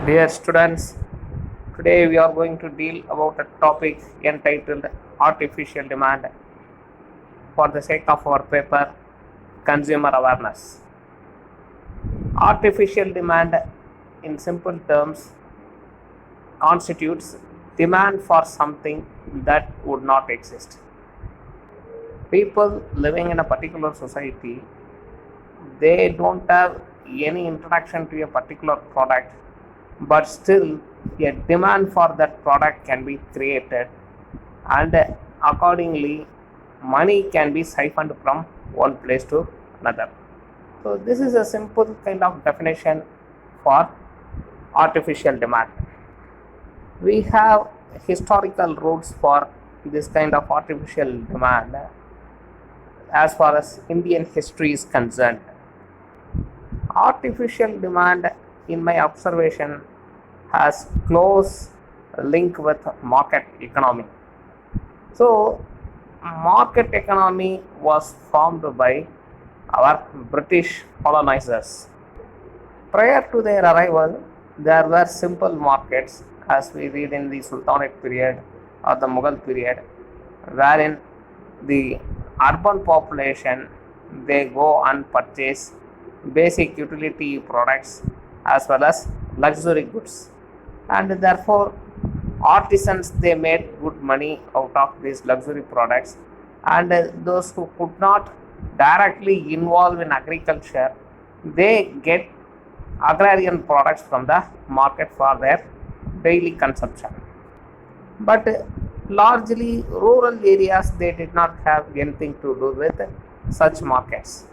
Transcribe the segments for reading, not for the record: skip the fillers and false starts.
Dear students, today we are going to deal about a topic entitled artificial demand for the sake of our paper consumer awareness. Artificial demand in simple terms constitutes demand for something that would not exist. People living in a particular society, they don't have any introduction to a particular product, but still a demand for that product can be created, and accordingly money can be siphoned from one place to another. So this is a simple kind of definition for artificial demand. We have historical roots for this kind of artificial demand as far as Indian history is concerned. Artificial demand, in my observation, has close link with market economy. So market economy was formed by our British colonizers. Prior to their arrival, there were simple markets, as we read in the Sultanate period or the Mughal period, wherein the urban population, they go and purchase basic utility products as well as luxury goods, and therefore artisans, they made good money out of these luxury products, and those who could not directly involve in agriculture, they get agrarian products from the market for their daily consumption. But largely rural areas, they did not have anything to do with such markets.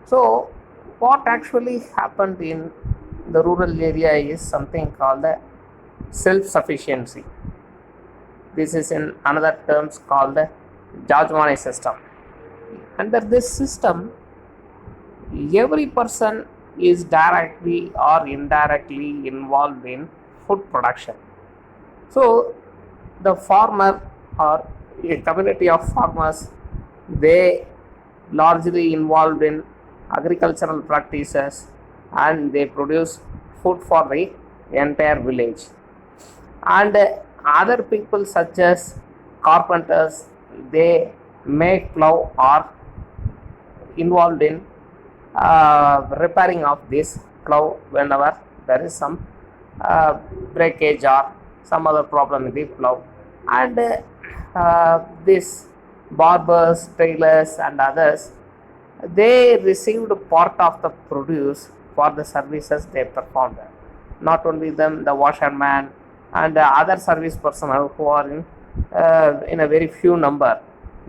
So what actually happened in the rural area is something called the self-sufficiency. This is in another terms called the Jajmani system. Under this system, every person is directly or indirectly involved in food production. So the farmer or a community of farmers, they largely involved in agricultural practices, and they produce food for the entire village. And other people such as carpenters, they make plow or involved in repairing of this plow whenever there is some breakage or some other problem in the plow. And this barbers, tailors and others, they received part of the produce for the services they performed. Not only them, the washerman and other service personnel who are in a very few number,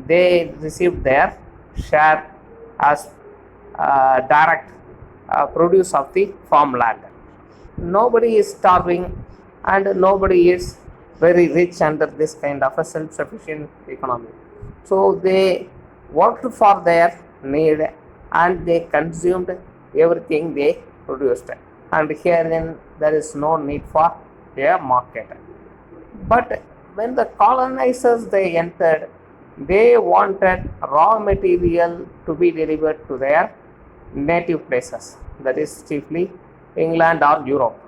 they received their share as direct produce of the farmland. Nobody is starving and nobody is very rich under this kind of a self-sufficient economy. So they worked for their need and they consumed everything they produced, and herein there is no need for a market. But when the colonizers, they entered, they wanted raw material to be delivered to their native places, that is chiefly England or Europe.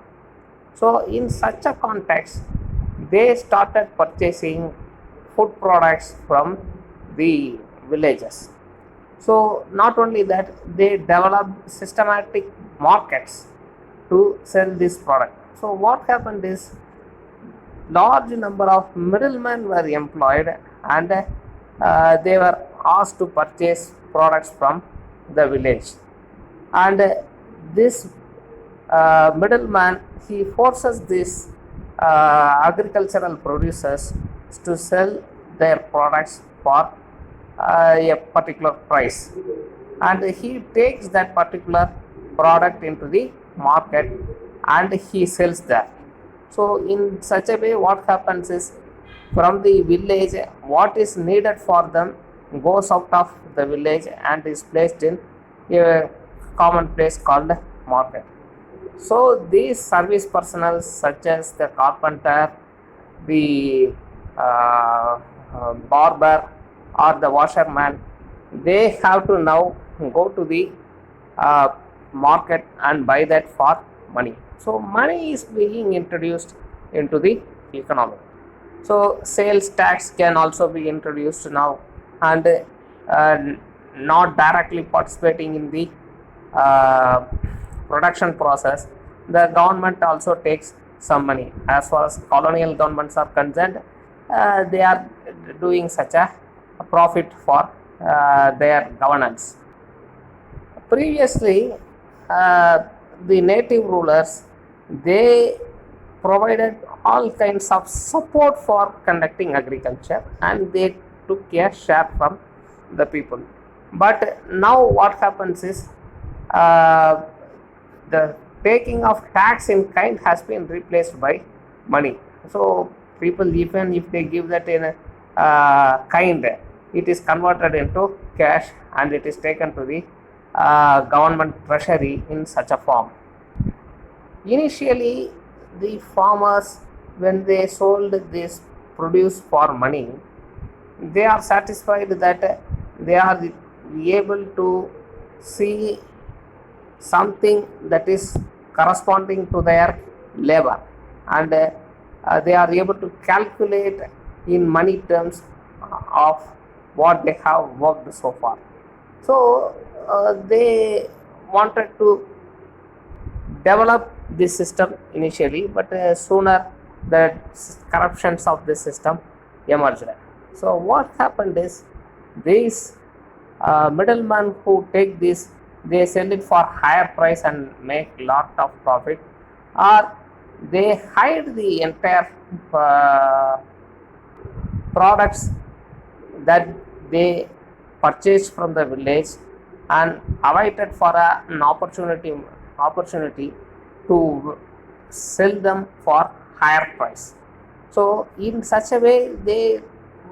So in such a context, they started purchasing food products from the villages. So not only that, they developed systematic markets to sell this product. So what happened is, large number of middlemen were employed, and they were asked to purchase products from the village. And this middleman, he forces these agricultural producers to sell their products for a particular price, and he takes that particular product into the market and he sells that. So in such a way, what happens is, from the village, what is needed for them goes out of the village and is placed in a common place called market. So these service personnel such as the carpenter, the barber or the washerman, they have to now go to the market and buy that for money. So money is being introduced into the economy. So sales tax can also be introduced now, and not directly participating in the uh, production process, the government also takes some money. As far as colonial governments are concerned, they are doing such a profit for their governance. Previously, uh, the native rulers, they provided all kinds of support for conducting agriculture, and they took a share from the people. But now what happens is, uh, the taking of tax in kind has been replaced by money. So people, even if they give that in a kind, it is converted into cash and it is taken to the government treasury in such a form. Initially, the farmers, when they sold this produce for money, they are satisfied that they are able to see something that is corresponding to their labor, and they are able to calculate in money terms of what they have worked so far. So they wanted to develop this system initially, but sooner the corruptions of this system emerged. So what happened is, these middlemen who take this, they sell it for higher price and make lot of profit, or they hide the entire products that they purchased from the village and awaited for an opportunity to sell them for higher price. So in such a way, they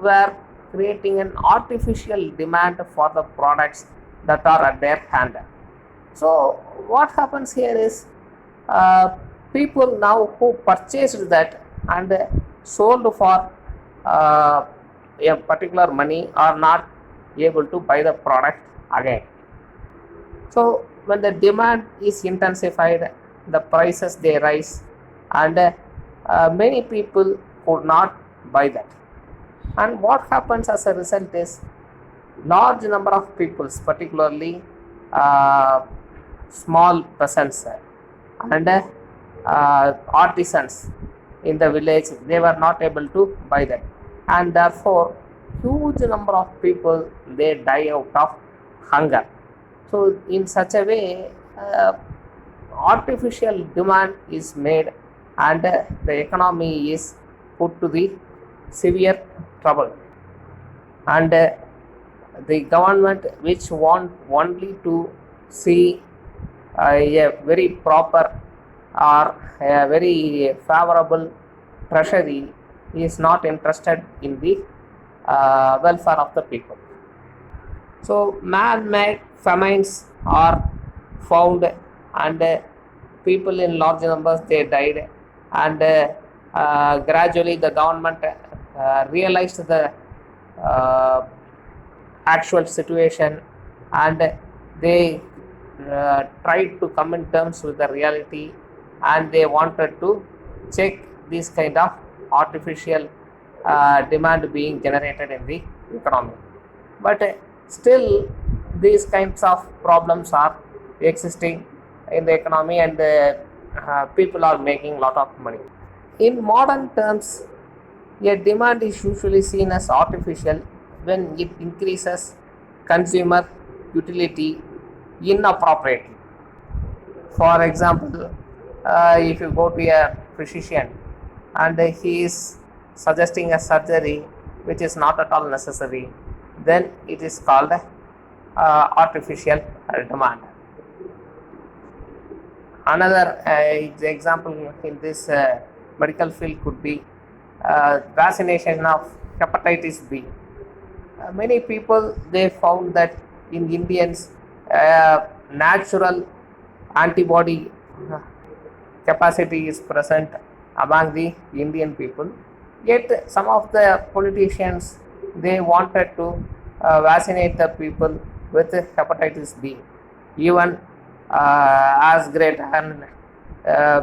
were creating an artificial demand for the products that are at their hand. So what happens here is, uh, people now who purchased that and sold for uh, a particular money are not able to buy the product again. So when the demand is intensified, the prices they rise, and many people could not buy that. And what happens as a result is, large number of peoples, particularly uh, small peasants and artisans in the village, they were not able to buy that, and therefore huge number of people, they die out of hunger. So in such a way, artificial demand is made, and the economy is put to the severe trouble. And the government, which want only to see a very proper or a very favorable treasury, is not interested in the welfare of the people. So man-made famines are found, and people in large numbers, they died, and gradually the government realized the uh, actual situation, and they tried to come in terms with the reality, and they wanted to check this kind of artificial demand being generated in the economy. But still these kinds of problems are existing in the economy, and people are making lot of money. In modern terms, a demand is usually seen as artificial when it increases consumer utility inappropriately. For example, if you go to a physician and he is suggesting a surgery which is not at all necessary, then it is called artificial demand. Another example in this medical field could be vaccination of hepatitis B. Many people, they found that in Indians, natural antibody capacity is present among the Indian people, yet some of the politicians, they wanted to vaccinate the people with hepatitis B, even as great an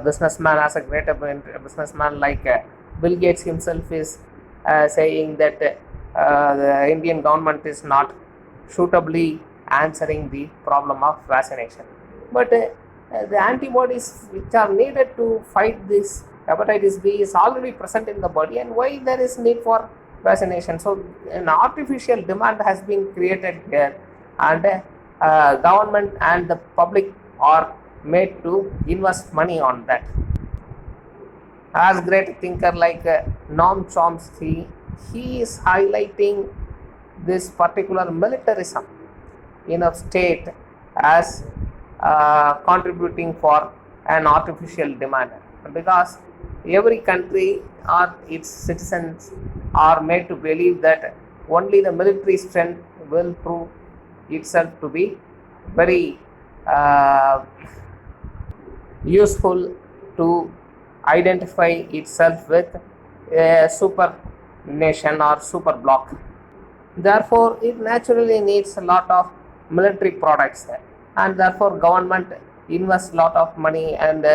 businessman, as a great businessman like Bill Gates himself is saying that the Indian government is not suitably answering the problem of vaccination. But the antibodies which are needed to fight this hepatitis B is already present in the body, and why there is need for vaccination? So an artificial demand has been created here, and government and the public are made to invest money on that. As great thinker like Noam Chomsky, he is highlighting this particular militarism in a state as contributing for an artificial demand, because every country or its citizens are made to believe that only the military strength will prove itself to be very useful to identify itself with a super nation or super bloc. Therefore, it naturally needs a lot of military products, and therefore government invests a lot of money, and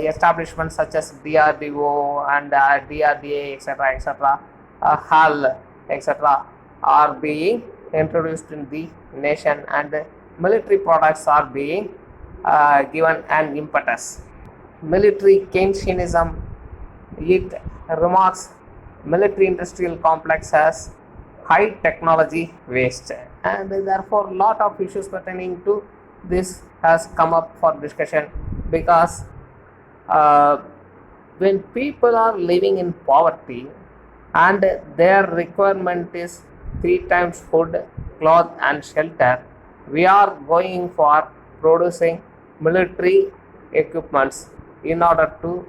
establishments such as DRDO and DRDA, etc., HAL, etc., are being introduced in the nation, and military products are being given an impetus. Military Keynesianism, it remarks military industrial complex as high technology waste, and therefore lot of issues pertaining to this has come up for discussion, because when people are living in poverty and their requirement is 3 times food, cloth and shelter, we are going for producing military equipments in order to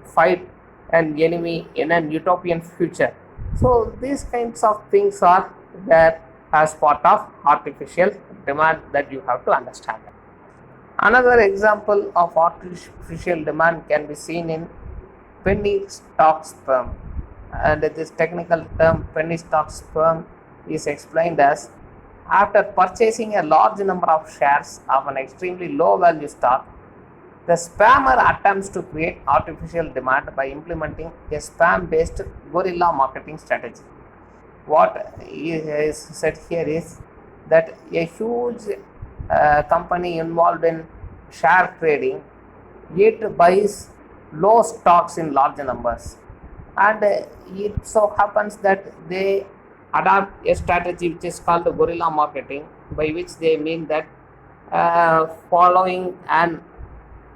fight an enemy in an utopian future. So these kinds of things are there as part of artificial demand that you have to understand. Another example of artificial demand can be seen in penny stock sperm, and this technical term penny stock sperm is explained as, after purchasing a large number of shares of an extremely low value stock, the spammer attempts to create artificial demand by implementing a spam based guerrilla marketing strategy. What is said here is that a huge company involved in share trading, it buys low stocks in large numbers, and it so happens that they adopt a strategy which is called guerrilla marketing, by which they mean that following an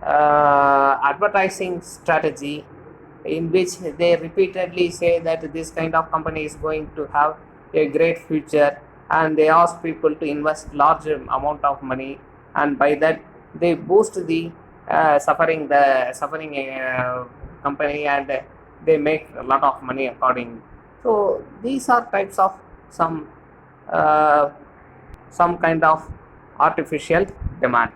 advertising strategy in which they repeatedly say that this kind of company is going to have a great future, and they ask people to invest large amount of money, and by that they boost the suffering company, and they make a lot of money accordingly. So these are types of some kind of artificial demand.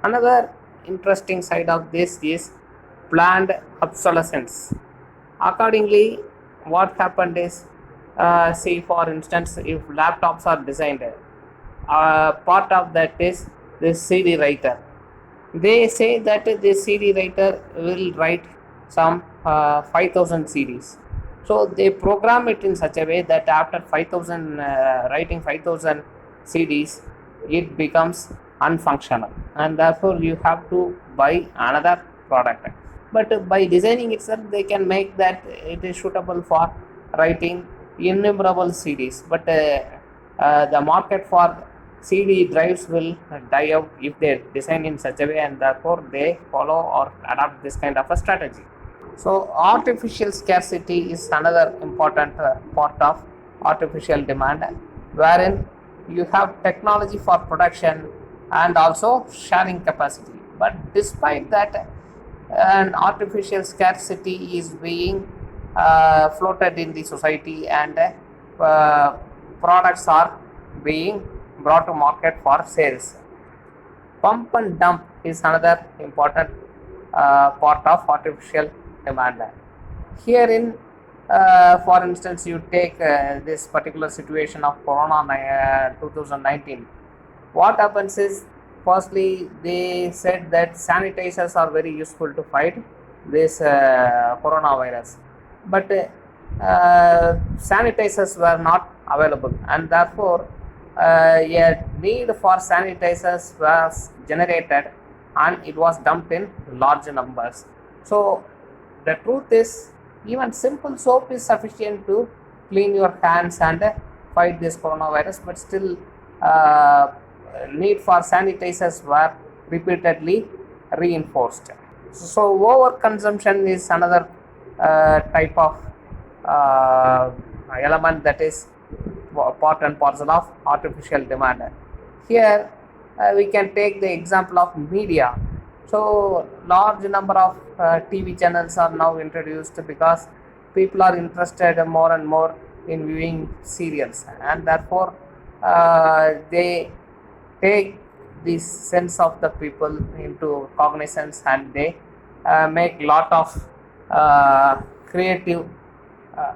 Another interesting side of this is planned obsolescence. Accordingly, what happened is, see for instance, if laptops are designed, part of that is the CD writer. They say that the CD writer will write some 5000 CDs. So they program it in such a way that after 5000 writing 5000 CDs, it becomes unfunctional, and therefore you have to buy another product. But by designing itself, they can make that it is suitable for writing innumerable CDs. But the market for CD drives will die out if they design in such a way, and therefore they follow or adopt this kind of a strategy. So artificial scarcity is another important part of artificial demand, wherein you have technology for production and also sharing capacity. But despite that, an artificial scarcity is being floated in the society, and products are being brought to market for sales. Pump and dump is another important part of artificial demand. Herein, for instance, you take this particular situation of Corona 2019. What happens is, firstly they said that sanitizers are very useful to fight this coronavirus, but sanitizers were not available, and therefore a need for sanitizers was generated and it was dumped in large numbers. So the truth is, even simple soap is sufficient to clean your hands and fight this coronavirus, but still need for sanitizers were repeatedly reinforced. So overconsumption is another type of element that is part and parcel of artificial demand. Here we can take the example of media. So large number of TV channels are now introduced because people are interested more and more in viewing serials, and therefore they take the sense of the people into cognizance, and they make lot of creative uh,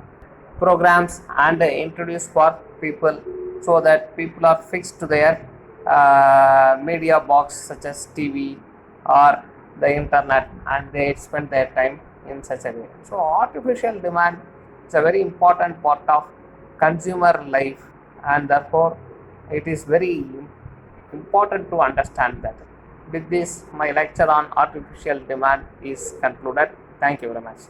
programs and introduce for people, so that people are fixed to their media box such as TV or the internet, and they spend their time in such a way. So artificial demand is a very important part of consumer life, and therefore it is very important to understand that. With this, my lecture on artificial demand is concluded. Thank you very much.